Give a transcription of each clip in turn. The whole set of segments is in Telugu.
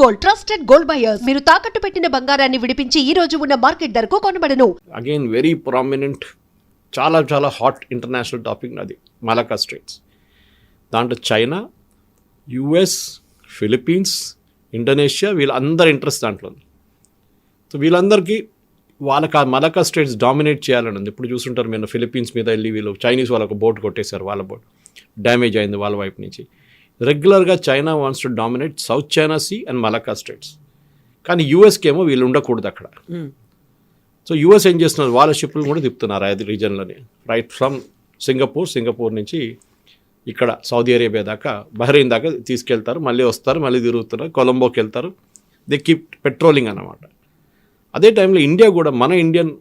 Gold, trusted gold buyers. మీరు తాకట్టు పెట్టిన బంగారాన్ని విడిపించి ఈ రోజు ఉన్న మార్కెట్ ధరకు కొనబడను. అగైన్ వెరీ ప్రామినెంట్, చాలా చాలా హాట్ ఇంటర్నేషనల్ టాపిక్ అది మలక్కా స్ట్రైట్స్. దాంట్లో చైనా, యుఎస్, ఫిలిప్పీన్స్, ఇండోనేషియా వీళ్ళందరి ఇంట్రెస్ట్ దాంట్లో ఉంది. సో వీళ్ళందరికీ వాళ్ళకి ఆ మలక్కా స్ట్రైట్స్ డామినేట్ చేయాలని ఉంది. ఇప్పుడు చూస్తుంటారు మీరు ఫిలిప్పీన్స్ మీద వెళ్ళి వీళ్ళు చైనీస్ వాళ్ళకు బోట్ కొట్టేశారు, వాళ్ళ బోట్ డ్యామేజ్ అయింది వాళ్ళ వైపు నుంచి. రెగ్యులర్గా China wants to dominate South China Sea and Malacca straits. కానీ యూఎస్కి ఏమో వీళ్ళు ఉండకూడదు అక్కడ. సో యూఎస్ ఏం చేస్తున్నారు, వాళ్ళ షిప్లు కూడా తిప్పుతున్నారు అది రీజన్లోనే, రైట్ ఫ్రమ్ సింగపూర్ నుంచి ఇక్కడ సౌదీ అరేబియా దాకా, బహ్రెయిన్ దాకా తీసుకెళ్తారు, మళ్ళీ వస్తారు, మళ్ళీ తిరుగుతున్నారు, కొలంబోకి వెళ్తారు. దే కీప్ పెట్రోలింగ్ అన్నమాట. అదే టైంలో ఇండియా కూడా, మన ఇండియన్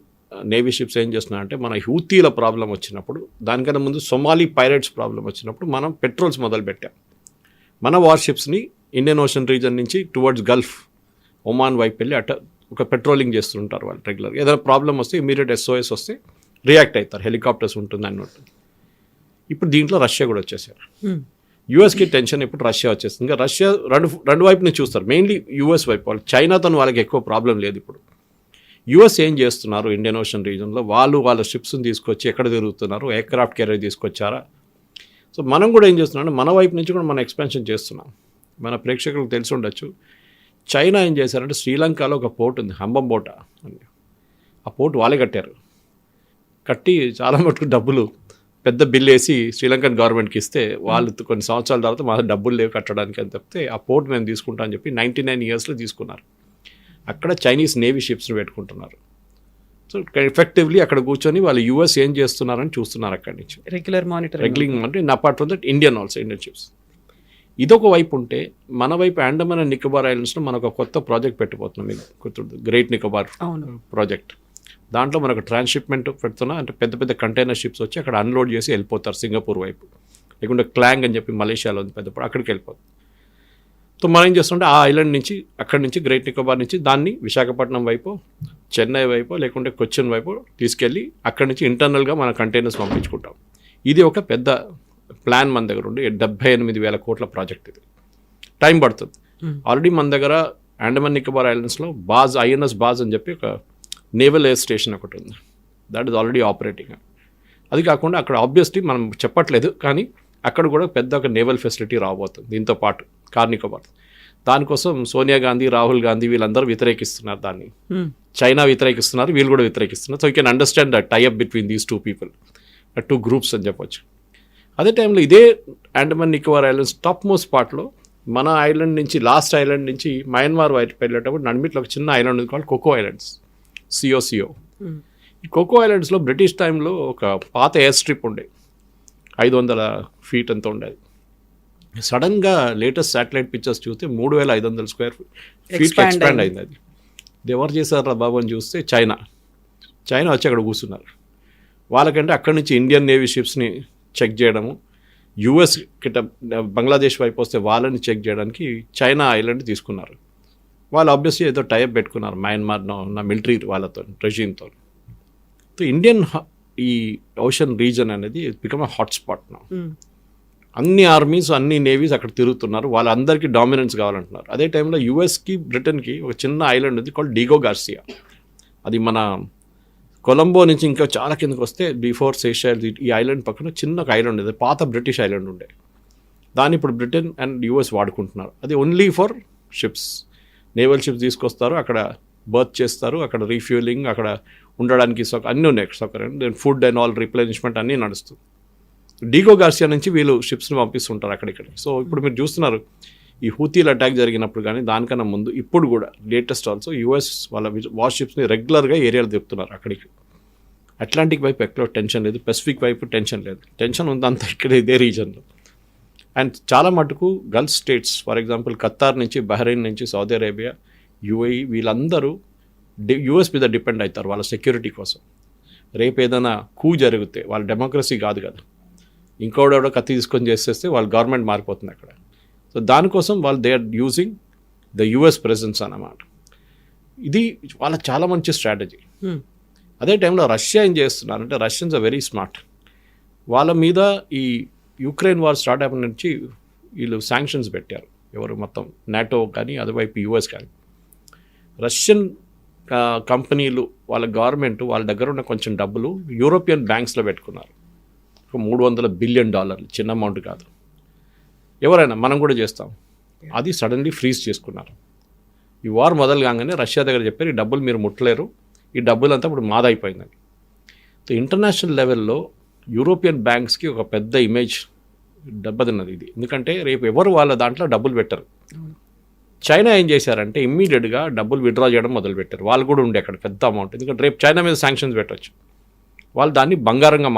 నేవీ షిప్స్ ఏం చేస్తున్నారంటే, మన హూతీల ప్రాబ్లం వచ్చినప్పుడు, దానికన్నా ముందు సొమాలీ పైరేట్స్ ప్రాబ్లం వచ్చినప్పుడు మనం పెట్రోల్స్ మొదలుపెట్టాం. మన వార్షిప్స్ని ఇండియన్ ఓషన్ రీజన్ నుంచి టువర్డ్స్ గల్ఫ్, ఒమాన్ వైపు వెళ్ళి అట్ట ఒక పెట్రోలింగ్ చేస్తుంటారు వాళ్ళు రెగ్యులర్గా. ఏదైనా ప్రాబ్లం వస్తే ఇమీడియట్ SOS వస్తే రియాక్ట్ అవుతారు, హెలికాప్టర్స్ ఉంటుంది అన్నట్టు. ఇప్పుడు దీంట్లో రష్యా కూడా వచ్చేసారు. యూఎస్కి టెన్షన్, ఇప్పుడు రష్యా వచ్చేస్తుంది. ఇంకా రష్యా రెండు వైపు నుంచి చూస్తారు, మెయిన్లీ యూఎస్ వైపు. వాళ్ళు చైనాతో వాళ్ళకి ఎక్కువ ప్రాబ్లం లేదు. ఇప్పుడు యూఎస్ ఏం చేస్తున్నారు ఇండియన్ ఓషన్ రీజన్లో, వాళ్ళ షిప్స్ని తీసుకొచ్చి ఎక్కడ తిరుగుతున్నారు, ఎయిర్క్రాఫ్ట్ క్యారియర్ తీసుకొచ్చారా. సో మనం కూడా ఏం చేస్తున్నాం, మన వైపు నుంచి కూడా మనం ఎక్స్పాన్షన్ చేస్తున్నాం. మన ప్రేక్షకులకు తెలిసి ఉండొచ్చు, చైనా ఏం చేశారంటే శ్రీలంకలో ఒక పోర్ట్ ఉంది, హంబంబోట అని. ఆ పోర్ట్ వాళ్ళే కట్టి చాలా మటుకు డబ్బులు పెద్ద బిల్ వేసి శ్రీలంకన్ గవర్నమెంట్కి ఇస్తే, వాళ్ళు కొన్ని సంవత్సరాల తర్వాత మా డబ్బులు లేవు కట్టడానికి అని చెప్తే, ఆ పోర్ట్ మేము తీసుకుంటా అని చెప్పి 99 ఇయర్స్లో తీసుకున్నారు. అక్కడ చైనీస్ నేవీ షిప్స్ని పెట్టుకుంటున్నారు. సో ఎఫెక్టివ్లీ అక్కడ కూర్చొని వాళ్ళు యూఎస్ ఏం చేస్తున్నారని చూస్తున్నారు అక్కడి నుంచి, రెగ్యులింగ్ అంటే apart from that Indian ships. ఇదొక వైపు ఉంటే, మన వైపు అండమాన్ అండ్ నికోబార్ ఐలాండ్స్లో మనకు ఒక కొత్త ప్రాజెక్ట్ పెట్టిపోతున్నాం. మీకు గుర్తుంది, గ్రేట్ నికోబార్ ప్రాజెక్ట్. దాంట్లో మనకు ట్రాన్స్షిప్మెంట్ పెడుతున్నా, అంటే పెద్ద పెద్ద కంటైనర్ షిప్స్ వచ్చి అక్కడ అన్లోడ్ చేసి వెళ్ళిపోతారు సింగపూర్ వైపు, లేకుంటే క్లాంగ్ అని చెప్పి మలేషియాలో ఉంది పెద్ద, అక్కడికి వెళ్ళిపోతుంది. సో మనం ఏం చేస్తుంటే ఆ ఐలాండ్ నుంచి, అక్కడి నుంచి గ్రేట్ నికోబార్ నుంచి దాన్ని విశాఖపట్నం వైపు, చెన్నై వైపు, లేకుంటే కొచ్చిన్ వైపు తీసుకెళ్ళి అక్కడి నుంచి ఇంటర్నల్గా మన కంటైనర్స్ పంపించుకుంటాం. ఇది ఒక పెద్ద ప్లాన్ మన దగ్గర ఉండి 78,000 కోట్ల ప్రాజెక్ట్. ఇది టైం పడుతుంది. ఆల్రెడీ మన దగ్గర అండమాన్ నికోబార్ ఐలాండ్స్లో INS బాజ్ అని చెప్పి ఒక నేవల్ ఎయిర్ స్టేషన్ ఒకటి ఉంది. That is already operating. అది కాకుండా అక్కడ ఆబ్వియస్లీ మనం చెప్పట్లేదు, కానీ అక్కడ కూడా పెద్ద ఒక నేవల్ ఫెసిలిటీ రాబోతుంది దీంతో పాటు నికోబార్. దానికోసం సోనియా గాంధీ, రాహుల్ గాంధీ వీళ్ళందరూ వ్యతిరేకిస్తున్నారు దాన్ని. చైనా వ్యతిరేకిస్తున్నారు, వీళ్ళు కూడా వ్యతిరేకిస్తున్నారు. So you can understand the tie up between these two groups అని చెప్పొచ్చు. అదే టైంలో ఇదే Andaman Nicobar islands top most పార్ట్లో, మన ఐలాండ్ నుంచి, లాస్ట్ ఐలాండ్ నుంచి మయన్మార్ వైపు వెళ్ళేటప్పుడు నడిమిట్లో ఒక చిన్న ఐలాండ్ ఉంది, కాల్డ్ కోకో ఐలాండ్స్, సియో. ఈ కోకో ఐలాండ్స్లో బ్రిటిష్ టైంలో ఒక పాత ఎయిర్ స్ట్రిప్ ఉండే, 500 ఫీట్ అంతా ఉండేది. సడన్గా లేటెస్ట్ శాటిలైట్ పిక్చర్స్ చూస్తే 3,500 స్క్వేర్ ఫీట్ ఎక్స్పాండ్ అయింది. అది ఎవరు చేశారా బాబు అని చూస్తే చైనా వచ్చి అక్కడ కూర్చున్నారు. వాళ్ళకంటే అక్కడి నుంచి ఇండియన్ నేవీ షిప్స్ని చెక్ చేయడము, యూఎస్ కిట బంగ్లాదేశ్ వైపు వస్తే వాళ్ళని చెక్ చేయడానికి చైనా ఐలాండ్ తీసుకున్నారు. వాళ్ళు ఆబ్వియస్లీ ఏదో టైప్ పెట్టుకున్నారు మయన్మార్లో ఉన్న మిలిటరీ వాళ్ళతో, రెజీమ్తో. సో ఇండియన్ ఈ ఓషన్ రీజన్ అనేది బికమ్ అ హాట్స్పాట్ నా. అన్ని ఆర్మీస్, అన్ని నేవీస్ అక్కడ తిరుగుతున్నారు, వాళ్ళందరికీ డామినెన్స్ కావాలంటున్నారు. అదే టైంలో యూఎస్కి, బ్రిటన్కి ఒక చిన్న ఐలాండ్ ఉంది కాల్డ్ డిగో గార్సియా. అది మన కొలంబో నుంచి ఇంకా చాలా కిందకు వస్తే బిఫోర్ సేషెల్స్, ఈ ఐలాండ్ పక్కన చిన్న ఒక ఐలాండ్ ఉంది, పాత బ్రిటిష్ ఐలాండ్ ఉండే. దాన్ని ఇప్పుడు బ్రిటన్ అండ్ యూఎస్ వాడుకుంటున్నారు. అది only for ships, naval ships తీసుకొస్తారు, అక్కడ బర్త్ చేస్తారు, అక్కడ రీఫ్యూలింగ్, అక్కడ ఉండడానికి అన్నీ ఉన్నాయి, then food and all replenishment అన్నీ నడుస్తుంది. డిగో గార్సియా నుంచి వీళ్ళు షిప్స్ని పంపిస్తుంటారు అక్కడిక్కడ. సో ఇప్పుడు మీరు చూస్తున్నారు, ఈ హూతీల అటాక్ జరిగినప్పుడు కానీ దానికన్నా ముందు ఇప్పుడు కూడా లేటెస్ట్ ఆల్సో యూఎస్ వాళ్ళ వార్ షిప్స్ని రెగ్యులర్గా ఏరియాలు తిప్పుతున్నారు అక్కడికి. అట్లాంటిక్ వైపు ఎక్కడ టెన్షన్ లేదు, పెసిఫిక్ వైపు టెన్షన్ లేదు. టెన్షన్ ఉందంతా ఇక్కడ ఇదే రీజన్లో. అండ్ చాలా మటుకు Gulf states, for example Qatar నుంచి, బహ్రెయిన్ నుంచి, సౌదీ అరేబియా, UAE వీళ్ళందరూ యూఎస్ మీద డిపెండ్ అవుతారు వాళ్ళ సెక్యూరిటీ కోసం. రేపు ఏదైనా కూ జరిగితే, వాళ్ళ డెమోక్రసీ కాదు కదా, ఇంకోడెవడో కత్తి తీసుకొని చేసేస్తే వాళ్ళ గవర్నమెంట్ మారిపోతుంది అక్కడ. సో దానికోసం వాళ్ళు they are using the US presence అన్నమాట. ఇది వాళ్ళ చాలా మంచి స్ట్రాటజీ. అదే టైంలో రష్యా ఏం చేస్తున్నారంటే, రష్యన్స్ ఆర్ వెరీ స్మార్ట్. వాళ్ళ మీద ఈ యుక్రెయిన్ వార్ స్టార్ట్ అయిన నుంచి వీళ్ళు శాంక్షన్స్ పెట్టారు. ఎవరు మొత్తం నాటో కానీ అటువైపు యూఎస్ కానీ. రష్యన్ కంపెనీలు వాళ్ళ గవర్నమెంట్ వాళ్ళ దగ్గర ఉన్న కొంచెం డబ్బులు యూరోపియన్ బ్యాంక్స్లో పెట్టుకున్నారు. ఒక $300 బిలియన్, చిన్న అమౌంట్ కాదు. ఎవరైనా మనం కూడా చేస్తాం. అది సడన్లీ ఫ్రీజ్ చేసుకున్నారు. ఈ వార్ మొదలు కాగానే రష్యా దగ్గర చెప్పారు, ఈ డబ్బులు మీరు ముట్టలేరు, ఈ డబ్బులంతా ఇప్పుడు మాదైపోయిందని. సో ఇంటర్నేషనల్ లెవెల్లో యూరోపియన్ బ్యాంక్స్కి ఒక పెద్ద ఇమేజ్ దెబ్బతిన్నది ఇది. ఎందుకంటే రేపు ఎవరు వాళ్ళ దాంట్లో డబ్బులు పెట్టరు. చైనా ఏం చేశారంటే ఇమ్మీడియట్గా డబ్బులు విత్డ్రా చేయడం మొదలుపెట్టారు. వాళ్ళు కూడా ఉండే అక్కడ పెద్ద అమౌంట్. ఎందుకంటే రేపు చైనా మీద శాంక్షన్స్ పెట్టవచ్చు. వాళ్ళు దాన్ని బంగారంగా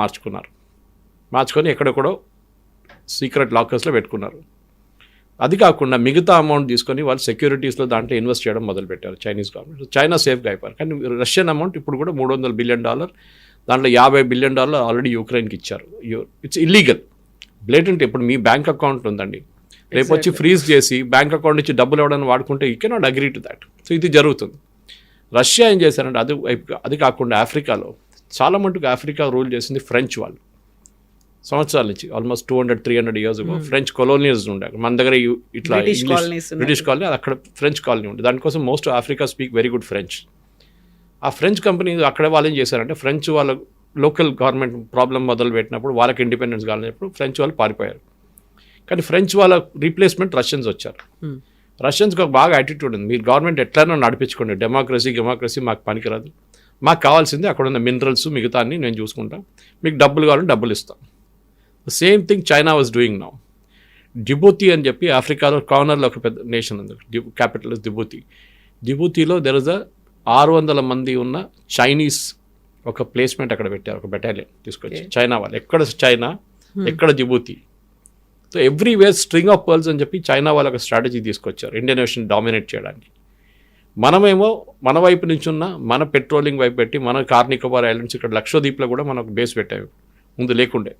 మార్చుకొని ఎక్కడెక్కడో సీక్రెట్ లాకర్స్లో పెట్టుకున్నారు. అది కాకుండా మిగతా అమౌంట్ తీసుకొని వాళ్ళు సెక్యూరిటీస్లో దాంట్లో ఇన్వెస్ట్ చేయడం మొదలుపెట్టారు చైనీస్ గవర్నమెంట్. చైనా సేఫ్గా అయిపోయారు. కానీ రష్యన్ అమౌంట్ ఇప్పుడు కూడా $300 బిలియన్, దాంట్లో $50 బిలియన్ ఆల్రెడీ యూక్రెయిన్కి ఇచ్చారు. It's illegal, blatant. ఇప్పుడు మీ బ్యాంక్ అకౌంట్ ఉందండి, రేపు వచ్చి ఫ్రీజ్ చేసి బ్యాంక్ అకౌంట్ నుంచి డబ్బులు ఇవ్వడానికి వాడుకుంటే you cannot agree to that. So ఇది జరుగుతుంది. రష్యా ఏం చేశారంటే అది కాకుండా ఆఫ్రికాలో చాలా మటుకు ఆఫ్రికా రూల్ చేసింది ఫ్రెంచ్ వాళ్ళు. సంవత్సరాల నుంచి ఆల్మోస్ట్ 200-300 ఇయర్స్ ఫ్రెంచ్ కొలోనియల్స్ ఉండే. మన దగ్గర ఇట్లా బ్రిటిష్ కాలనీ, అది అక్కడ ఫ్రెంచ్ కాలనీ ఉండే. దానికోసం most Africa speak very good French. ఆ ఫ్రెంచ్ కంపెనీ అక్కడ వాళ్ళు ఏం చేశారంటే ఫ్రెంచ్ వాళ్ళ లోకల్ గవర్నమెంట్ ప్రాబ్లం మొదలు పెట్టినప్పుడు, వాళ్ళకి ఇండిపెండెన్స్ కావాలన్నప్పుడు ఫ్రెంచ్ వాళ్ళు పారిపోయారు. కానీ ఫ్రెంచ్ వాళ్ళ రీప్లేస్మెంట్ రష్యన్స్ వచ్చారు. రష్యన్స్కి ఒక బాగా యాటిట్యూడ్ ఉంది, మీరు గవర్నమెంట్ ఎట్లైనా నడిపించుకోండి, డెమోక్రసీ మాకు పనికిరాదు, మాకు కావాల్సింది అక్కడ ఉన్న మినరల్స్ మిగతా అన్ని నేను చూసుకుంటా, మీకు డబ్బులు కావాలని డబ్బులు ఇస్తాం. Same thing China was doing now. Djibouti అని చెప్పి ఆఫ్రికాలో కార్నర్లో ఒక పెద్ద నేషన్ ఉంది, క్యాపిటల్ జిబూతి. జిబూతిలో దెర్ ఇస్ 600 మంది ఉన్న చైనీస్ ఒక ప్లేస్మెంట్ అక్కడ పెట్టారు, ఒక బెటాలియన్ తీసుకొచ్చి. చైనా వాళ్ళు ఎక్కడ చైనా, ఎక్కడ Djibouti. So everywhere string of pearls అని చెప్పి చైనా వాళ్ళు ఒక స్ట్రాటజీ తీసుకొచ్చారు ఇండియన్ ఓషన్ డామినేట్ చేయడానికి. మనమేమో మన వైపు నుంచి ఉన్న మన పెట్రోలింగ్ వైపు పెట్టి మన కార్నికోబార్ ఐలాండ్స్ ఇక్కడ లక్షద్వీప్లో కూడా మనకు బేస్ పెట్టాము, ముందు లేకుండే.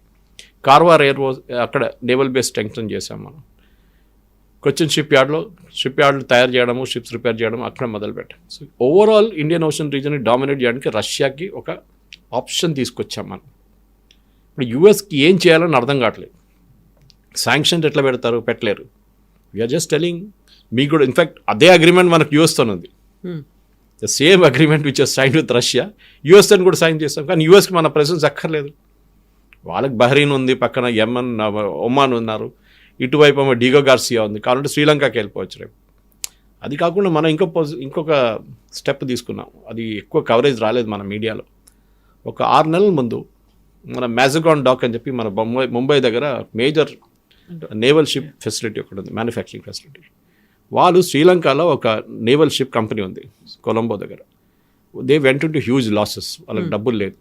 కార్వార్ అక్కడ నేవల్ బేస్ స్ట్రెంగ్తన్ చేసాం మనం. కొచ్చిన్ షిప్ యార్డ్లు తయారు చేయడము, షిప్స్ రిపేర్ చేయడం అక్కడ మొదలుపెట్టాం. సో ఓవరాల్ ఇండియన్ ఓషన్ రీజన్ని డామినేట్ చేయడానికి రష్యాకి ఒక ఆప్షన్ తీసుకొచ్చాం మనం. ఇప్పుడు యూఎస్కి ఏం చేయాలని అర్థం కావట్లేదు. శాంక్షన్స్ ఎట్లా పెడతారు, పెట్టలేరు. వీఆర్ జస్ట్ టెలింగ్ మీకు కూడా. ఇన్ఫ్యాక్ట్ అదే అగ్రిమెంట్ మనకు యూఎస్తో ఉంది, the same agreement which is sign with Russia. యూఎస్తో కూడా సైన్ చేస్తాం, కానీ యూఎస్కి మన ప్రెసెన్స్ అక్కర్లేదు. వాళ్ళకి బహ్రీన్ ఉంది, పక్కన యెమెన్, ఒమాన్ ఉన్నారు, ఇటువైపు ఏమో డిగో గార్సియా ఉంది, కాబట్టి శ్రీలంకకి వెళ్ళిపోవచ్చు రేపు. అది కాకుండా మనం ఇంకొక స్టెప్ తీసుకున్నాం, అది ఎక్కువ కవరేజ్ రాలేదు మన మీడియాలో. ఒక 6 నెలల ముందు మన మ్యాజగాన్ డాక్ అని చెప్పి మన ముంబై దగ్గర మేజర్ నేవల్ షిప్ ఫెసిలిటీ ఒకటి ఉంది, మ్యానుఫ్యాక్చరింగ్ ఫెసిలిటీ. వాళ్ళు శ్రీలంకలో ఒక నేవల్ షిప్ కంపెనీ ఉంది కొలంబో దగ్గర. They went to huge losses, వాళ్ళకి డబ్బులు లేదు.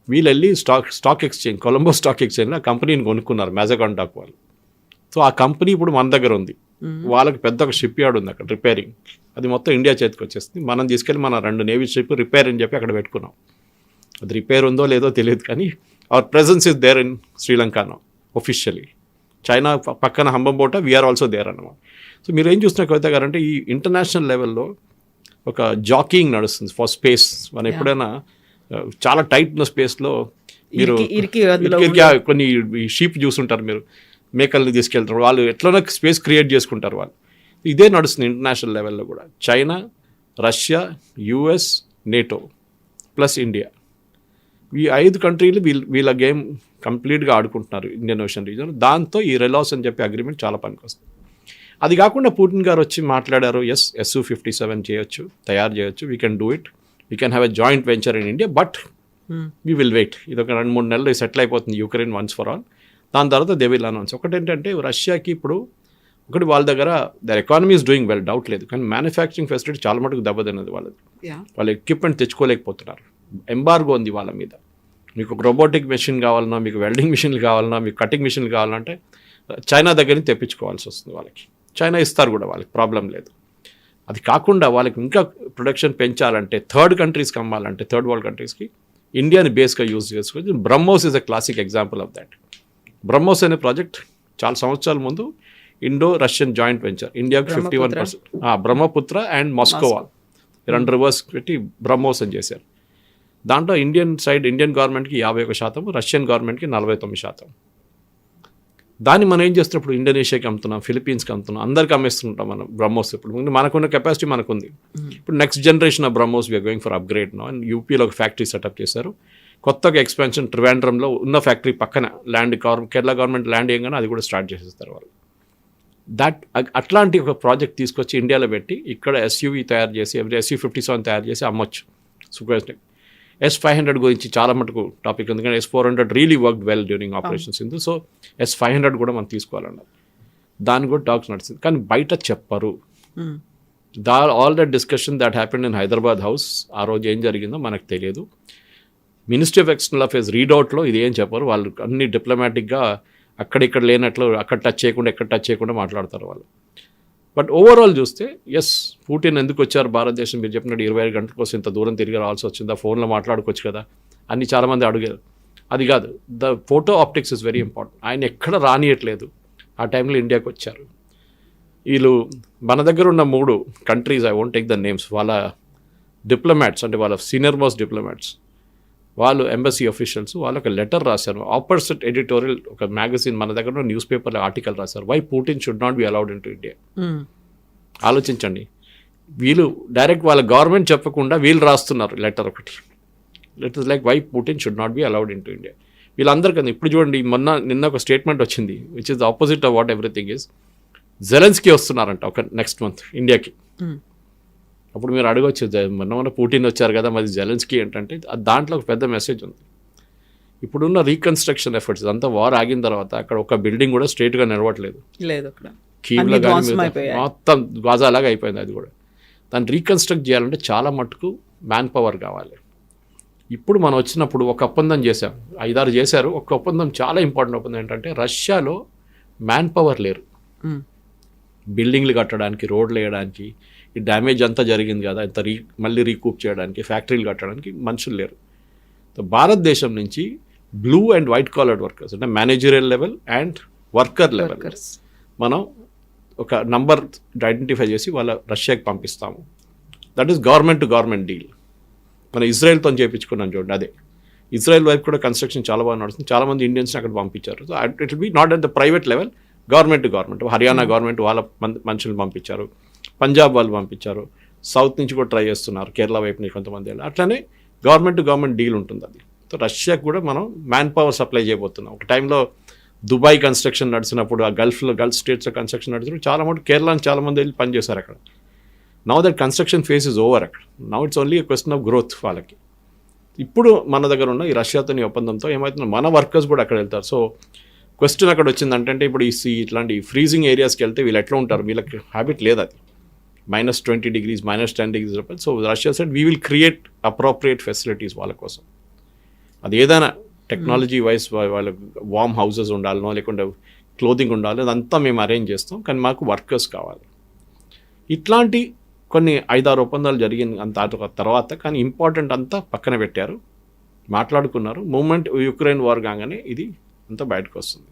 వీళ్ళు వెళ్ళి స్టాక్ ఎక్స్చేంజ్, కొలంబో స్టాక్ ఎక్స్చేంజ్లో ఆ కంపెనీని కొనుక్కున్నారు మ్యాజగాన్ డాక్ వాళ్ళు. సో ఆ కంపెనీ ఇప్పుడు మన దగ్గర ఉంది. వాళ్ళకి పెద్ద ఒక షిప్ యార్డ్ ఉంది అక్కడ రిపేరింగ్. అది మొత్తం ఇండియా చేతికి వచ్చేస్తుంది. మనం తీసుకెళ్ళి మన 2 నేవీ షిప్ రిపేర్ అని చెప్పి అక్కడ పెట్టుకున్నాం. అది రిపేర్ ఉందో లేదో తెలియదు, కానీ our presence is there in Sri Lanka now officially. China పక్కన హంబంబోట, వీఆర్ ఆల్సో దేర్ అన్నమాట. సో మీరు ఏం చూస్తున్న కవిత గారు అంటే ఈ ఇంటర్నేషనల్ లెవెల్లో ఒక జాకింగ్ నడుస్తుంది ఫర్ స్పేస్. మనం ఎప్పుడైనా చాలా టైట్ ఉన్న స్పేస్లో మీరు కొన్ని షీప్ చూసుంటారు, మీరు మేకల్ని తీసుకెళ్తారు, వాళ్ళు ఎట్లనో స్పేస్ క్రియేట్ చేసుకుంటారు వాళ్ళు. ఇదే నడుస్తుంది ఇంటర్నేషనల్ లెవెల్లో కూడా. China, Russia, US, NATO plus India, ఈ 5 కంట్రీలు వీళ్ళ గేమ్ కంప్లీట్గా ఆడుకుంటున్నారు ఇండియన్ ఓషన్ రీజన్. దాంతో ఈ రెలాస్ అని చెప్పి అగ్రిమెంట్ చాలా పనికొస్తుంది. అది కాకుండా పుటిన్ గారు వచ్చి మాట్లాడారు, Su-57 చేయొచ్చు, తయారు చేయొచ్చు, we can do it, we can have a joint venture in India, but we will wait. ఇది ఒక 2-3 నెలలు సెటిల్ అయిపోతుంది యూక్రెయిన్ వన్స్ ఫర్ ఆల్. దాని తర్వాత దే విల్ అనౌన్స్. ఒకటేంటంటే రష్యాకి ఇప్పుడు వాళ్ళ దగ్గర their economy is doing well, doubt లేదు, కానీ మ్యానుఫ్యాక్చరింగ్ ఫెసిలిటీ చాలా మటుకు దెబ్బతిన్నది వాళ్ళది. వాళ్ళ ఎక్విప్మెంట్ తెచ్చుకోలేకపోతున్నారు, ఎంబార్గో ఉంది వాళ్ళ మీద. మీకు ఒక రోబోటిక్ మెషిన్ కావాలన్నా, మీకు వెల్డింగ్ మిషన్లు కావాలన్నా, మీకు కటింగ్ మిషన్లు కావాలంటే చైనా దగ్గర నుంచి తెప్పించుకోవాల్సి వస్తుంది వాళ్ళకి. చైనా ఇస్తారు కూడా, వాళ్ళకి ప్రాబ్లం లేదు. అది కాకుండా వాళ్ళకి ఇంకా ప్రొడక్షన్ పెంచాలంటే, థర్డ్ కంట్రీస్కి అమ్మాలంటే, థర్డ్ వరల్డ్ కంట్రీస్కి ఇండియాని బేస్గా యూజ్ చేసుకోవచ్చు. BrahMos is a classic example of that. BrahMos అనే ప్రాజెక్ట్ చాలా సంవత్సరాల ముందు ఇండో రష్యన్ జాయింట్ వెంచర్, ఇండియాకి 51%, బ్రహ్మపుత్ర అండ్ మాస్కోవా 2 రివర్స్ పెట్టి బ్రహ్మోస్ అని చేశారు. దాంట్లో ఇండియన్ గవర్నమెంట్కి 51%, రష్యన్ గవర్నమెంట్కి 49%. దాన్ని మనం ఏం చేస్తున్నప్పుడు ఇండోనేషియాకి అమ్ముతున్నాం, ఫిలిపీన్స్కి అమ్ముతున్నాం, అందరికి అమ్మేస్తుంటాం మనం బ్రహ్మోస్. ఇప్పుడు మనకున్న కెపాసిటీ మనకుంది. ఇప్పుడు next generation of BrahMos we're going for upgrade no. And యూపీలో ఒక ఫ్యాక్టరీ సెటప్ చేశారు. కొత్తగా ఎక్స్పాన్షన్ ట్రివాండ్రంలో ఉన్న ఫ్యాక్టరీ పక్కన కేరళ గవర్నమెంట్ ల్యాండ్ ఏంగానే అది కూడా స్టార్ట్ చేసేస్తారు వాళ్ళు. అట్లాంటి ఒక ప్రాజెక్ట్ తీసుకొచ్చి ఇండియాలో పెట్టి ఇక్కడ ఎస్యూవీ తయారు చేసి SU-57 తయారు చేసి అమ్మొచ్చు. సుఖోస్ని S-500 గురించి చాలా మటుకు టాపిక్, ఎందుకంటే S-400 really work well during operations ఇందు. సో S-500 కూడా మనం తీసుకోవాలన్నారు. దాని కూడా టాక్స్ నడిచింది, కానీ బయట చెప్పరు. All that discussion that happened in Hyderabad house, ఆ రోజు ఏం జరిగిందో మనకు తెలియదు. మినిస్ట్రీ ఆఫ్ ఎక్స్టర్నల్ అఫేర్స్ రీడౌట్లో ఇది ఏం చెప్పరు. వాళ్ళు అన్ని డిప్లొమాటిక్గా అక్కడిక్కడ లేనట్లు అక్కడ టచ్ చేయకుండా ఎక్కడ టచ్ చేయకుండా మాట్లాడతారు వాళ్ళు. బట్ ఓవరాల్ చూస్తే ఎస్, పుటిన్ ఎందుకు వచ్చారు భారతదేశం, మీరు చెప్పినట్టు 25 గంటల కోసం ఇంత దూరం తిరిగి రావాల్సి వచ్చిందా, ఫోన్లో మాట్లాడుకోవచ్చు కదా అని చాలామంది అడిగారు. అది కాదు, the photo optics is very important. ఆయన ఎక్కడ రానియట్లేదు. ఆ టైంలో ఇండియాకి వచ్చారు వీళ్ళు. మన దగ్గర ఉన్న 3 countries, I won't take the names, వాళ్ళ డిప్లొమాట్స్ అంటే వాళ్ళ సీనియర్ మోస్ట్ డిప్లొమాట్స్, వాళ్ళు ఎంబసీ ఆఫీషియల్స్, వాళ్ళు ఒక లెటర్ రాశారు. ఆపోజిట్ ఎడిటోరియల్ ఒక మ్యాగజైన్ మన దగ్గర న్యూస్ పేపర్లో ఆర్టికల్ రాశారు, why Putin should not be allowed in to India. ఆలోచించండి, వీళ్ళు డైరెక్ట్ వాళ్ళ గవర్నమెంట్ చెప్పకుండా వీళ్ళు రాస్తున్నారు లెటర్ ఒకటి. It is like why Putin should not be allowed in to India. వీళ్ళందరికీ ఇప్పుడు చూడండి, నిన్న ఒక స్టేట్మెంట్ వచ్చింది which is the opposite of what everything is. Zelensky వస్తున్నారంట ఒక నెక్స్ట్ మంత్ ఇండియాకి. అప్పుడు మీరు అడగవచ్చు, మొన్న పుటిన్ వచ్చారు కదా మరి జెలెన్స్కీ ఏంటంటే, దాంట్లో ఒక పెద్ద మెసేజ్ ఉంది. ఇప్పుడున్న రీకన్స్ట్రక్షన్ ఎఫర్ట్స్ అంతా వార్ ఆగిన తర్వాత అక్కడ ఒక బిల్డింగ్ కూడా స్ట్రైట్గా నిలవట్లేదు, కీవ్లో కానీ మొత్తం గాజాలాగా అయిపోయింది. అది కూడా దాన్ని రీకన్స్ట్రక్ట్ చేయాలంటే చాలా మటుకు మ్యాన్ పవర్ కావాలి. ఇప్పుడు మనం వచ్చినప్పుడు ఒక ఒప్పందం చేశాం, 5-6 చేశారు. ఒక ఒప్పందం చాలా ఇంపార్టెంట్ ఒప్పందం ఏంటంటే, రష్యాలో మ్యాన్ పవర్ లేరు బిల్డింగ్లు కట్టడానికి, రోడ్లు వేయడానికి, ఈ డ్యామేజ్ అంతా జరిగింది కదా ఇంత మళ్ళీ రీకూప్ చేయడానికి, ఫ్యాక్టరీలు కట్టడానికి మనుషులు లేరు. భారతదేశం నుంచి blue and white collared workers అంటే managerial level and worker level మనం ఒక నంబర్ ఐడెంటిఫై చేసి వాళ్ళ రష్యాకి పంపిస్తాము. That is government to government deal. మనం ఇజ్రాయెల్తో చేయించుకున్నాం చూడండి, అదే ఇజ్రాయెల్ వైపు కూడా కన్స్ట్రక్షన్ చాలా బాగా నడుస్తుంది. చాలామంది ఇండియన్స్ని అక్కడ పంపించారు. So it will be not at the private level, government to government. Haryana government వాళ్ళ మనుషులు పంపించారు, పంజాబ్ వాళ్ళు పంపించారు, సౌత్ నుంచి కూడా ట్రై చేస్తున్నారు, కేరళ వైపు నుంచి కొంతమంది. అట్లనే గవర్నమెంట్ టు గవర్నమెంట్ డీల్ ఉంటుంది అది. సో రష్యాకు కూడా మనం మ్యాన్ పవర్ సప్లై చేయబోతున్నాం. ఒక టైంలో దుబాయ్ కన్స్ట్రక్షన్ నడిచినప్పుడు, ఆ గల్ఫ్ స్టేట్స్లో కన్స్ట్రక్షన్ నడిచినప్పుడు చాలా మటుకు కేరళ చాలామంది వెళ్ళి పనిచేశారు అక్కడ. Now that construction phase is over అక్కడ. Now it's only question of growth వాళ్ళకి. ఇప్పుడు మన దగ్గర ఉన్న ఈ రష్యాతోని ఒప్పందంతో ఏమవుతుందో మన వర్కర్స్ కూడా అక్కడ వెళ్తారు. సో క్వశ్చన్ అక్కడ వచ్చిందంటే, ఇప్పుడు ఇట్లాంటి ఫ్రీజింగ్ ఏరియాస్కి వెళ్తే వీళ్ళు ఎట్లా ఉంటారు, వీళ్ళకి హ్యాబిట్ లేదు అది, -20 degrees, -10 degrees. So Russia said we will create appropriate facilities వాళ్ళ కోసం. అది ఏదైనా టెక్నాలజీ వైజ్ వాళ్ళ వార్మ్ హౌసెస్ ఉండాలనో లేకుంటే క్లోదింగ్ ఉండాలి, అదంతా మేము అరేంజ్ చేస్తాం, కానీ మాకు వర్కర్స్ కావాలి. ఇట్లాంటి కొన్ని 5-6 ఒప్పందాలు జరిగిన అంత తర్వాత, కానీ ఇంపార్టెంట్ అంతా పక్కన పెట్టారు, మాట్లాడుకున్నారు. మూమెంట్ యుక్రెయిన్ వార్ కాగానే ఇది అంతా బయటకు వస్తుంది.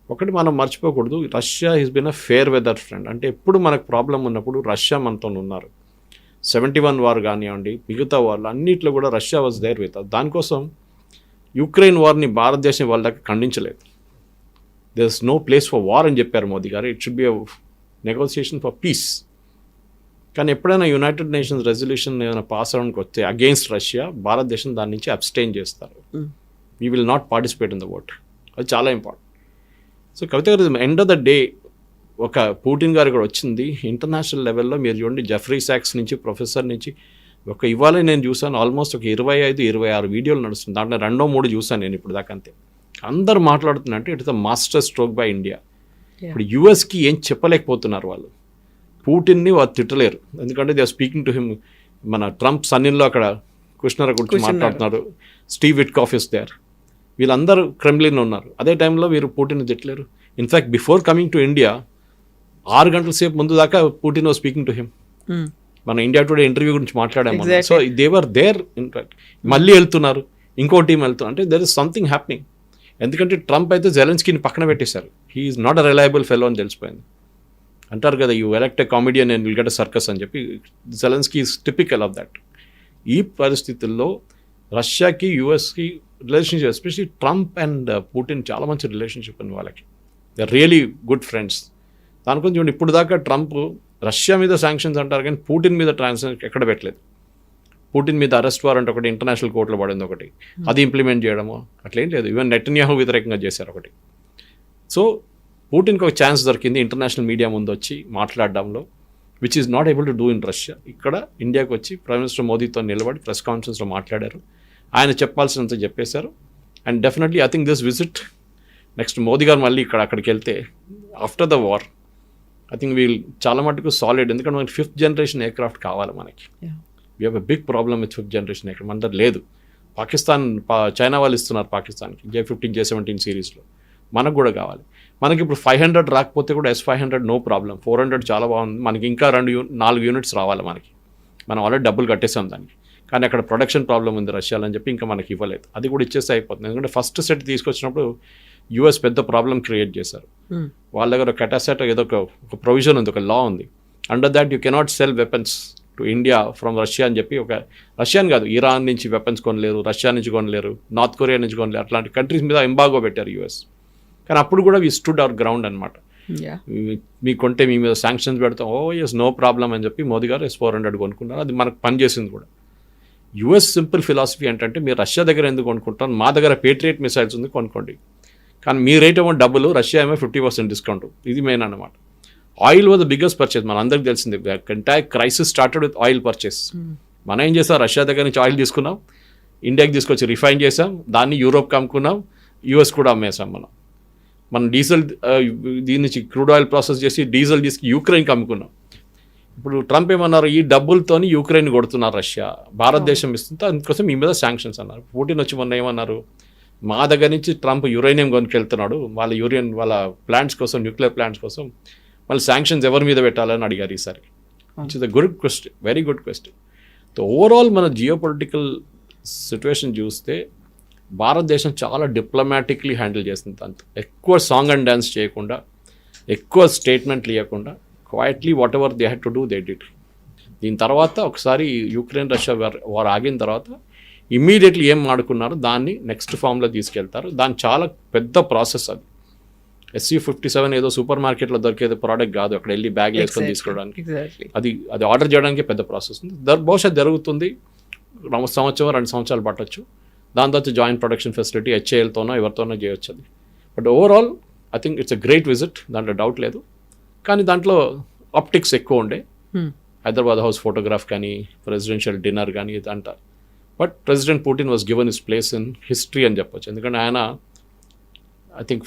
ఒకటి మనం మర్చిపోకూడదు, Russia is been a fair weather friend. అంటే ఎప్పుడు మనకు ప్రాబ్లం ఉన్నప్పుడు రష్యా మనతో ఉన్నారు. 71 వార్ కానివ్వండి, మిగతా వార్లు అన్నింటిలో కూడా రష్యా వాజ్ దేర్ విత్. దానికోసం యుక్రెయిన్ వార్ని భారతదేశం వాళ్ళ దగ్గర ఖండించలేదు. There is no place for war అని చెప్పారు మోదీ గారు. It should be a negotiation for peace. కానీ ఎప్పుడైనా యునైటెడ్ నేషన్స్ రెజల్యూషన్ ఏమైనా పాస్ అవడానికి వస్తే అగెయిన్స్ట్ రష్యా, భారతదేశం దాని నుంచి అబ్స్టైన్ చేస్తారు. We will not participate in the vote. అది చాలా ఇంపార్టెంట్. సో కవిత గారు, ఎండ్ ఆఫ్ ద డే ఒక పుటిన్ గారు కూడా వచ్చింది ఇంటర్నేషనల్ లెవెల్లో. మీరు చూడండి, జెఫ్రీ సాక్స్ నుంచి, ప్రొఫెసర్ నుంచి, ఇవాళ నేను చూసాను ఆల్మోస్ట్ ఒక 25-26 వీడియోలు నడుస్తుంది. దాంట్లో 2-3 చూసాను నేను ఇప్పుడు దాకా. అంతే అందరు మాట్లాడుతున్నట్టు it is a master stroke by India. ఇప్పుడు యుఎస్కి ఏం చెప్పలేకపోతున్నారు వాళ్ళు. పుటిన్ని వాళ్ళు తిట్టలేరు, ఎందుకంటే they are speaking to him. మన ట్రంప్ సన్నిలో అక్కడ కుష్నర్ గురించి మాట్లాడుతున్నారు, స్టీవ్ విట్కాఫ్ ఇస్ దేర్, వీళ్ళందరూ క్రెమ్లిన్ ఉన్నారు. అదే టైంలో వీరు పుటిన్ తిట్టలేరు. In fact before coming to India 6 గంటల సేపు ముందు దాకా Putin was speaking to him. మన ఇండియా టుడే ఇంటర్వ్యూ గురించి మాట్లాడాము. So they were there. In fact మళ్ళీ వెళ్తున్నారు, ఇంకో టీం వెళ్తున్నారు. అంటే దెర్ ఇస్ సంథింగ్ హ్యాపెనింగ్. ఎందుకంటే ట్రంప్ అయితే జెలెన్స్కీని పక్కన పెట్టేశారు. He is not a reliable fellow అని తెలిసిపోయింది. అంటారు కదా, you elect a comedian and will get a circus అని చెప్పి. Zelensky is typical of that. ఈ పరిస్థితుల్లో రష్యాకి యుఎస్కి relationship, especially Trump and Putin చాలా మంచి రిలేషన్షిప్ ఉంది వాళ్ళకి. They are really good friends. దాని గురించి చూడండి, ఇప్పుడు దాకా ట్రంప్ రష్యా మీద శాంక్షన్స్ అంటారు కానీ పుటిన్ మీద ట్రాన్సాక్షన్ ఎక్కడ పెట్టలేదు. పుటిన్ మీద అరెస్ట్ వారెంట్ ఒకటి ఇంటర్నేషనల్ కోర్టులో పడింది ఒకటి, అది ఇంప్లిమెంట్ చేయడము అట్లేం లేదు. ఈవెన్ నెటన్యాహు వ్యతిరేకంగా చేశారు ఒకటి. సో పుటిన్కి ఒక ఛాన్స్ దొరికింది ఇంటర్నేషనల్ మీడియా ముందు వచ్చి మాట్లాడడంలో, which is not able to do in Russia. ఇక్కడ ఇండియాకి వచ్చి ప్రైమ్ మినిస్టర్ మోదీతో నిలబడి ప్రెస్ కాన్ఫరెన్స్లో మాట్లాడారు. ఆయన చెప్పాల్సినంత చెప్పేశారు. And definitely I think this visit next Modi గారు మళ్ళీ అక్కడికి వెళ్తే after the war I think wheel చాలా మటుకు సాలిడ్. ఎందుకంటే మనకి 5th జనరేషన్ ఎయిర్క్రాఫ్ట్ కావాలి. మనకి we have a big problem with 5th generation aircraft. మన దగ్గర లేదు. పాకిస్తాన్ చైనా వాళ్ళు ఇస్తున్నారు పాకిస్తాన్కి J-15 J-17 సిరీస్లో, మనకు కూడా కావాలి. మనకి ఇప్పుడు 500 రాకపోతే కూడా S-500 నో ప్రాబ్లం, 400 చాలా బాగుంది. మనకి ఇంకా 4 యూనిట్స్ రావాలి. మనం ఆల్రెడీ డబ్బులు కట్టేసాం దానికి. కానీ అక్కడ ప్రొడక్షన్ ప్రాబ్లం ఉంది రష్యాలో అని చెప్పి ఇంకా మనకి ఇవ్వలేదు. అది కూడా ఇచ్చేస్తే అయిపోతుంది. ఎందుకంటే ఫస్ట్ సెట్ తీసుకొచ్చినప్పుడు US పెద్ద ప్రాబ్లం క్రియేట్ చేశారు. వాళ్ళ దగ్గర కెటాసెట్ ఏదో ఒక ప్రొవిజన్ ఉంది, ఒక లా ఉంది. Under that you cannot cell weapons to India from Russia అని చెప్పి, ఒక రష్యన్ కాదు ఇరాన్ నుంచి వెపన్స్ కొనలేరు, రష్యా నుంచి కొనలేరు, నార్త్ కొరియా నుంచి కొనలేరు. అట్లాంటి కంట్రీస్ మీద ఎంబాగో పెట్టారు US. కానీ అప్పుడు కూడా వి స్టూడ్ అవర్ గ్రౌండ్ అనమాట. మీ కొంటే మీ మీద శాంక్షన్స్ పెడతాం, ఎస్ నో ప్రాబ్లం అని చెప్పి మోదీ గారు S-400 కొనుక్కున్నారు. అది మనకు పనిచేసింది కూడా. US సింపుల్ ఫిలాసఫీ ఏంటంటే, మీరు రష్యా దగ్గర ఎందుకు కొనుక్కుంటారు, మా దగ్గర పేట్రియట్ మిసైల్స్ ఉంది కొనుక్కోండి. కానీ మీ రేట్ ఏమో డబ్బులు, రష్యా ఏమో 50% డిస్కౌంట్. ఇది మెయిన్ అనమాట. Oil was the biggest purchase. మన అందరికి తెలిసింది entire crisis started with oil purchase. మనం ఏం చేసాం, రష్యా దగ్గర నుంచి ఆయిల్ తీసుకున్నాం, ఇండియాకి తీసుకొచ్చి రిఫైన్ చేసాం, దాన్ని యూరోప్కి అమ్ముకున్నాం, US కూడా అమ్మేసాం. మనం డీజిల్ దీని నుంచి క్రూడ్ ఆయిల్ ప్రాసెస్ చేసి డీజిల్ తీసుకు యూక్రెయిన్కి అమ్ముకున్నాం. ఇప్పుడు ట్రంప్ ఏమన్నారు, ఈ డబ్బులతోని యూక్రెయిన్ కొడుతున్నారు రష్యా, భారతదేశం ఇస్తుంటే అందుకోసం మీ మీద శాంక్షన్స్ అన్నారు. పుటిన్ వచ్చి మొన్న ఏమన్నారు, మా దగ్గర నుంచి ట్రంప్ యురేనియం కొనుకెళ్తున్నాడు, వాళ్ళ ప్లాంట్స్ కోసం, న్యూక్లియర్ ప్లాంట్స్ కోసం, మళ్ళీ శాంక్షన్స్ ఎవరి మీద పెట్టాలని అడిగారు ఈసారి. Which is a good question, very good question. So overall మన జియో పొలిటికల్ సిచ్యువేషన్ చూస్తే భారతదేశం చాలా డిప్లొమాటిక్లీ హ్యాండిల్ చేస్తుంది. దాంతో ఎక్కువ సాంగ్ అండ్ డ్యాన్స్ చేయకుండా, ఎక్కువ స్టేట్మెంట్లు ఇవ్వకుండా, quietly what ever they had to do they did. దీని తర్వాత ఒకసారి యుక్రెయిన్ రష్యా వార్ ఆగిన తర్వాత ఇమ్మీడియట్లీ ఏం ఆడుకున్నారో దాన్ని నెక్స్ట్ ఫామ్లో తీసుకెళ్తారు. దాని చాలా పెద్ద ప్రాసెస్. అది SC-57 ఏదో సూపర్ మార్కెట్లో దొరికేది ప్రోడక్ట్ కాదు, అక్కడ వెళ్ళి బ్యాగ్ వేసుకొని తీసుకోవడానికి. అది ఆర్డర్ చేయడానికి పెద్ద ప్రాసెస్ ఉంది. బహుశా జరుగుతుంది, 1 సంవత్సరం 2 సంవత్సరాలు పట్టచ్చు. దాని తర్వాత జాయింట్ ప్రొడక్షన్ ఫెసిలిటీ HALతోనో ఎవరితోనో చేయొచ్చు అది. But overall I think it's a great visit, దాంట్లో డౌట్ లేదు. కానీ దాంట్లో ఆప్టిక్స్ ఎక్కువ ఉండే, హైదరాబాద్ హౌస్ ఫోటోగ్రాఫ్ కానీ, ప్రెసిడెన్షియల్ డిన్నర్ కానీ ఇదంతా. But president Putin was given his place in history అని చెప్పొచ్చు. ఎందుకంటే ఆయన I think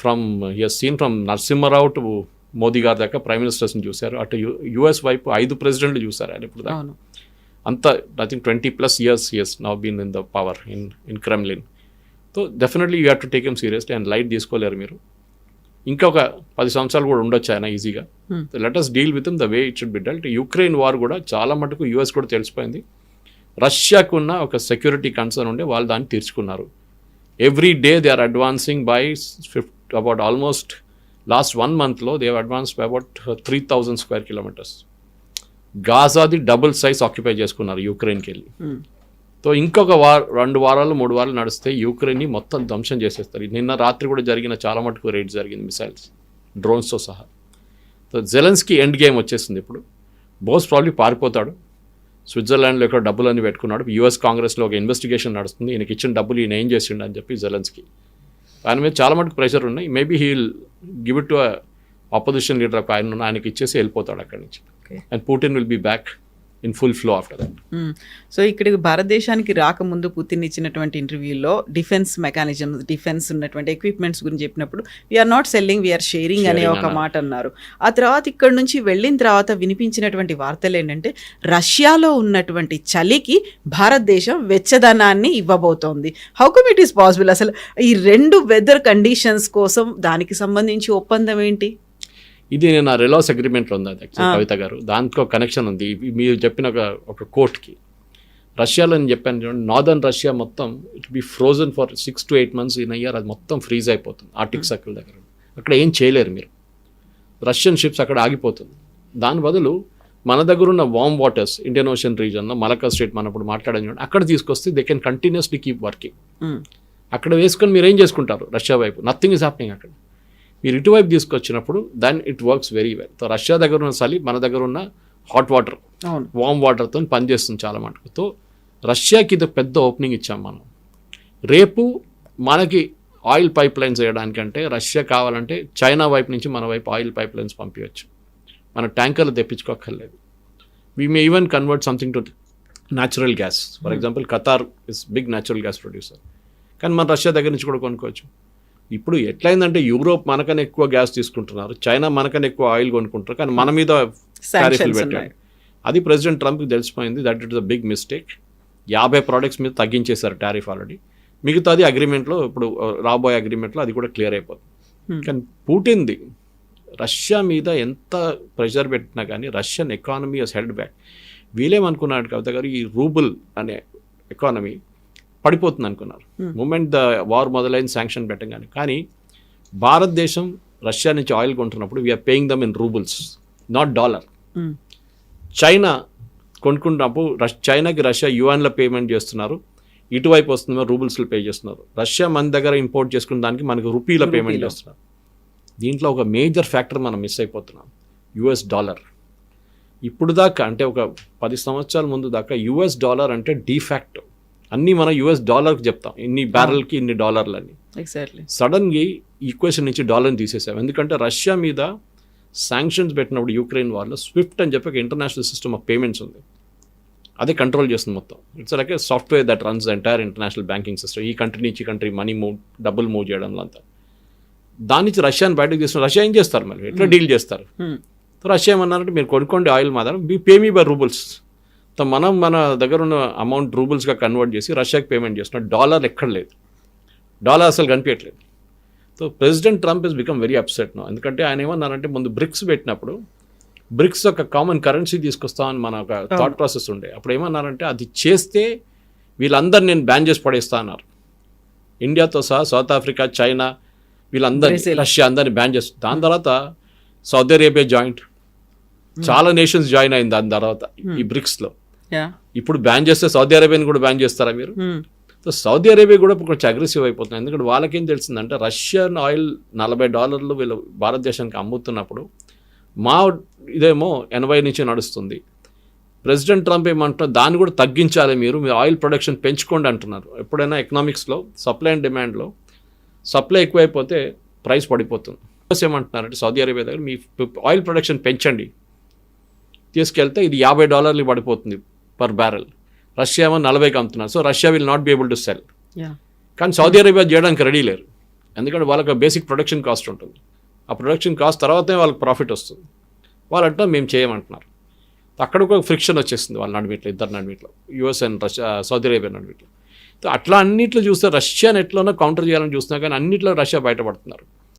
he has seen from Narasimha Rao to Modi గారి దాకా ప్రైమ్ మినిస్టర్స్ని చూశారు. అటు US వైపు 5 ప్రెసిడెంట్లు చూశారు ఆయన ఇప్పుడు దాకా. అంతా I think 20+ years he has now been in the power in Kremlin. So definitely you have to take him seriously. And light తీసుకోలేరు మీరు. ఇంకా ఒక 10 సంవత్సరాలు కూడా ఉండొచ్చు ఆయన ఈజీగా. Let us deal with the way it should B dwelt. Ukraine war కూడా చాలా మటుకు US కూడా తెలిసిపోయింది. రష్యాకున్న ఒక సెక్యూరిటీ కన్సర్న్ ఉండే వాళ్ళు దాన్ని తీర్చుకున్నారు. Every day they are advancing by about almost last 1 monthలో they have advanced by about 3,000 square kilometers. గాజాది డబుల్ సైజ్ ఆక్యుపై చేసుకున్నారు యుక్రెయిన్కి వెళ్ళి. సో ఇంకొక 2 వారాలు 3 వారాలు నడిస్తే యుక్రెయిన్ని మొత్తం ధ్వంసం చేసేస్తారు. నిన్న రాత్రి కూడా జరిగిన చాలా మటుకు రైడ్ జరిగింది, మిసైల్స్, డ్రోన్స్తో సహా. సో జెలెన్స్కీ ఎండ్ గేమ్ వచ్చేసింది ఇప్పుడు. మోస్ట్ ప్రాబ్లీ పారిపోతాడు. స్విట్జర్లాండ్లో ఇక్కడ డబ్బులన్నీ పెట్టుకున్నాడు. US కాంగ్రెస్లో ఒక ఇన్వెస్టిగేషన్ నడుస్తుంది, ఈయనకి ఇచ్చిన డబ్బులు ఈయన ఏం చేసిండు అని చెప్పి జెలెన్స్కీ. ఆయన మీద చాలా మటుకు ప్రెషర్ ఉన్నాయి. Maybe he will give it to opposition leader ఒక ఆయనకి ఇచ్చేసి వెళ్ళిపోతాడు అక్కడి నుంచి. And Putin will be back in full flow after that. So ఇక్కడికి భారతదేశానికి రాకముందు పుతిన్ ఇచ్చినటువంటి ఇంటర్వ్యూలో డిఫెన్స్ మెకానిజమ్స్, డిఫెన్స్ ఉన్నటువంటి ఎక్విప్మెంట్స్ గురించి చెప్పినప్పుడు we're not selling, we're sharing అనే ఒక మాట అన్నారు. ఆ తర్వాత ఇక్కడ నుంచి వెళ్ళిన తర్వాత వినిపించినటువంటి వార్తలు ఏంటంటే రష్యాలో ఉన్నటువంటి చలికి భారతదేశం వెచ్చదనాన్ని ఇవ్వబోతోంది. How come it is possible? అసలు ఈ 2 వెదర్ కండిషన్స్ కోసం దానికి సంబంధించి ఒప్పందం ఏంటి? ఇది నేను ఆ రెలాస్ అగ్రిమెంట్లో ఉంది అది కవిత గారు, దాంట్లో కనెక్షన్ ఉంది. మీరు చెప్పిన ఒక కోర్ట్కి రష్యాలో నేను చెప్పాను చూడండి, నార్దర్న్ రష్యా మొత్తం it be frozen for 6 to 8 months in year. అది మొత్తం ఫ్రీజ్ అయిపోతుంది ఆర్టిక్ సర్కిల్ దగ్గర. అక్కడ ఏం చేయలేరు మీరు, రష్యన్ షిప్స్ అక్కడ ఆగిపోతుంది. దాని బదులు మన దగ్గర ఉన్న వార్మ్ వాటర్స్ ఇండియన్ ఓషన్ రీజన్లో మలక్కా స్ట్రేట్ మనం ఇప్పుడు మాట్లాడని చూడండి, అక్కడ తీసుకొస్తే they can continuously keep working. అక్కడ వేసుకొని మీరు ఏం చేసుకుంటారు రష్యా వైపు? నథింగ్ ఈజ్ హ్యాపెనింగ్ అక్కడ. మీరు ఇటువైపు తీసుకొచ్చినప్పుడు then it works very well. So Russia దగ్గర ఉన్న చలి మన దగ్గర ఉన్న హాట్ వాటర్, అవును, వామ్ వాటర్తో పనిచేస్తుంది చాలా మటుకు. సో రష్యాకి ఇది పెద్ద ఓపెనింగ్ ఇచ్చాం మనం. రేపు మనకి ఆయిల్ పైప్ లైన్స్ వేయడానికంటే రష్యా కావాలంటే చైనా వైపు నుంచి మన వైపు ఆయిల్ పైప్ లైన్స్ పంపించవచ్చు. మన ట్యాంకర్లు తెప్పించుకోక్కర్లేదు. We may even convert something to natural gas. For example Qatar is big natural gas producer, కానీ మన రష్యా దగ్గర నుంచి కూడా కొనుక్కోవచ్చు. ఇప్పుడు ఎట్లయిందంటే యూరోప్ మనకన్నా ఎక్కువ గ్యాస్ తీసుకుంటున్నారు, చైనా మనకన్నా ఎక్కువ ఆయిల్ కొనుక్కుంటారు, కానీ మన మీద టారిఫ్లు పెట్టారు. అది ప్రెసిడెంట్ ట్రంప్కి తెలిసిపోయింది. That it is a big mistake. 50 products మీద తగ్గించేశారు టారిఫ్ ఆల్రెడీ. మిగతాది అగ్రిమెంట్లో ఇప్పుడు రాబోయే అగ్రిమెంట్లో అది కూడా క్లియర్ అయిపోతుంది. కానీ పుటిన్ది రష్యా మీద ఎంత ప్రెషర్ పెట్టినా కానీ Russian economy has held back. వీళ్ళేమనుకున్నాడు కవిత గారు, ఈ రూబుల్ అనే ఎకానమీ పడిపోతుంది అనుకున్నారు మూమెంట్ ద వార్ మొదలైన శాంక్షన్ పెట్టగానే. కానీ భారతదేశం రష్యా నుంచి ఆయిల్ కొంటున్నప్పుడు we are paying them in roubles, not dollar. China కొనుక్కున్నప్పుడు చైనాకి రష్యా యుఎన్లో పేమెంట్ చేస్తున్నారు, ఇటువైపు వస్తుందో రూబుల్స్లో పే చేస్తున్నారు. రష్యా మన దగ్గర ఇంపోర్ట్ చేసుకున్న దానికి మనకు రూపీలో పేమెంట్ చేస్తున్నారు. దీంట్లో ఒక మేజర్ ఫ్యాక్టర్ మనం మిస్ అయిపోతున్నాం, యుఎస్ డాలర్. ఇప్పుడు దాకా అంటే ఒక 10 సంవత్సరాల ముందు దాకా యుఎస్ డాలర్ అంటే డిఫాక్టో, అన్నీ మనం యుఎస్ డాలర్కి చెప్తాం, ఇన్ని బ్యారెల్కి ఇన్ని డాలర్లు అని. ఎగ్జాక్ట్లీ. సడన్గా ఈక్వేషన్ నుంచి డాలర్ని తీసేసాం. ఎందుకంటే రష్యా మీద శాంక్షన్స్ పెట్టినప్పుడు యూక్రెయిన్ వార్లో స్విఫ్ట్ అని చెప్పి ఒక ఇంటర్నేషనల్ సిస్టమ్ ఆఫ్ పేమెంట్స్ ఉంది, అదే కంట్రోల్ చేస్తుంది మొత్తం. It's like A software that runs the entire international banking system. ఈ కంట్రీ నుంచి కంట్రీ మనీ మూవ్, డబ్బులు మూవ్ చేయడంలో అంతా. దాని నుంచి రష్యాని బయటకు తీసుకుని రష్యా ఏం చేస్తారు, మరి ఎట్లా డీల్ చేస్తారు? రష్యా ఏమన్నారంటే మీరు కొనుక్కోండి ఆయిల్ మాత్రం, మీ పే మీ బై రూబుల్స్. మనం మన దగ్గర ఉన్న అమౌంట్ రూబుల్స్గా కన్వర్ట్ చేసి రష్యాకి పేమెంట్ చేస్తున్నాం. డాలర్ ఎక్కడ లేదు, డాలర్ అసలు కనిపించట్లేదు. So president Trump is become very upset no. ఎందుకంటే ఆయన ఏమన్నారంటే ముందు బ్రిక్స్ పెట్టినప్పుడు బ్రిక్స్ ఒక కామన్ కరెన్సీ తీసుకొస్తామని మన ఒక థాట్ ప్రాసెస్ ఉండే. అప్పుడు ఏమన్నారంటే అది చేస్తే వీళ్ళందరూ నేను బ్యాన్ చేసి పడేస్తా అన్నారు. ఇండియాతో సహా సౌత్ ఆఫ్రికా, చైనా, వీళ్ళందరినీ, రష్యా అందరినీ బ్యాన్ చేస్తారు. దాని తర్వాత సౌదీ అరేబియా జాయింట్, చాలా నేషన్స్ జాయిన్ అయింది దాని తర్వాత ఈ బ్రిక్స్లో. ఇప్పుడు బ్యాన్ చేస్తే సౌదీ అరేబియాని కూడా బ్యాన్ చేస్తారా మీరు? సో సౌదీ అరేబియా కూడా కొంచెం అగ్రెసివ్ అయిపోతుంది. ఎందుకంటే వాళ్ళకేం తెలిసిందంటే రష్యన్ ఆయిల్ $40 వీళ్ళు భారతదేశానికి అమ్ముతున్నప్పుడు మా ఇదేమో 80 నుంచి నడుస్తుంది. ప్రెసిడెంట్ ట్రంప్ ఏమంటున్నారు, దాన్ని కూడా తగ్గించాలి, మీరు ఆయిల్ ప్రొడక్షన్ పెంచుకోండి అంటున్నారు. ఎప్పుడైనా ఎకనామిక్స్లో సప్లై అండ్ డిమాండ్లో సప్లై ఎక్కువైపోతే ప్రైస్ పడిపోతుంది. ఏమంటున్నారంటే సౌదీ అరేబియా దగ్గర మీ ఆయిల్ ప్రొడక్షన్ పెంచండి, తీసుకెళ్తే ఇది $50 పడిపోతుంది పర్ బ్యారెల్. రష్యా ఏమో 40కి అమ్ముతున్నారు. So Russia will not be able to cell. కానీ సౌదీ అరేబియా చేయడానికి రెడీ లేరు, ఎందుకంటే వాళ్ళకి బేసిక్ ప్రొడక్షన్ కాస్ట్ ఉంటుంది. ఆ ప్రొడక్షన్ కాస్ట్ తర్వాతే వాళ్ళకి ప్రాఫిట్ వస్తుంది. వాళ్ళంటే మేము చేయమంటున్నారు. అక్కడ ఒక ఫ్రిక్షన్ వచ్చేస్తుంది వాళ్ళ నడిమిట్లో, ఇద్దరు నడిమిట్లో, US and Russia, Saudi Arabia నడిమిట్లో. అట్లా అన్నిట్లో చూస్తే రష్యాని ఎట్లనో కౌంటర్ చేయాలని చూస్తున్నా కానీ అన్నిట్లో రష్యా బయటపడుతున్నారు.